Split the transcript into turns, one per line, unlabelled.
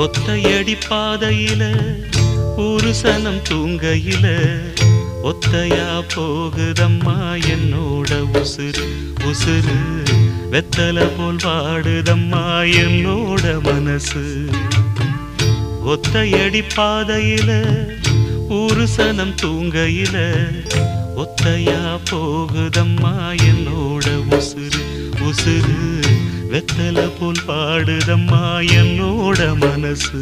ஒத்தையடி பாதையில ஒரு சனம் தூங்கையில ஒத்தையா போகுதம்மா என்னோட உசுறு உசுறு வெத்தல போல் வாடுதம்மா என்னோட மனசு ஒத்தையடி பாதையில ஒரு சனம் தூங்கையில ஒத்தையா போகுதம்மா என்னோட உசுறு உசுறு வெத்தல போல் பாடுதம்மா என்னோட மனசு